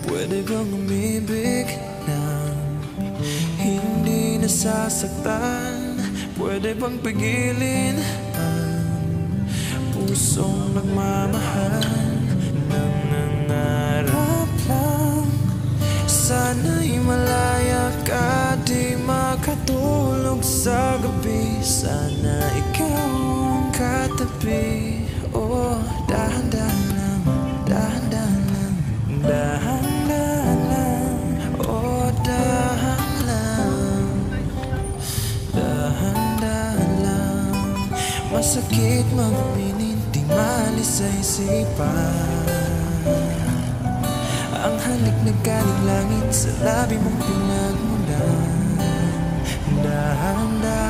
Pwede bang umibig ng hindi nasasaktan? Pwede bang pigilin ang pusong nagmamahal? Nangangarap lang, sana'y malaya ka, di makatulog sa gabi. Sana ikaw ang katabi. Oh, dahan-dahan lang, dahan-dahan lang, dahan-dahan lang. Oh, dahan lang, dahan-dahan lang. Masakit mga mininteng malis sa isipan. Ang halik na galing langit sa labi mong pinagmulan. Dahan-dahan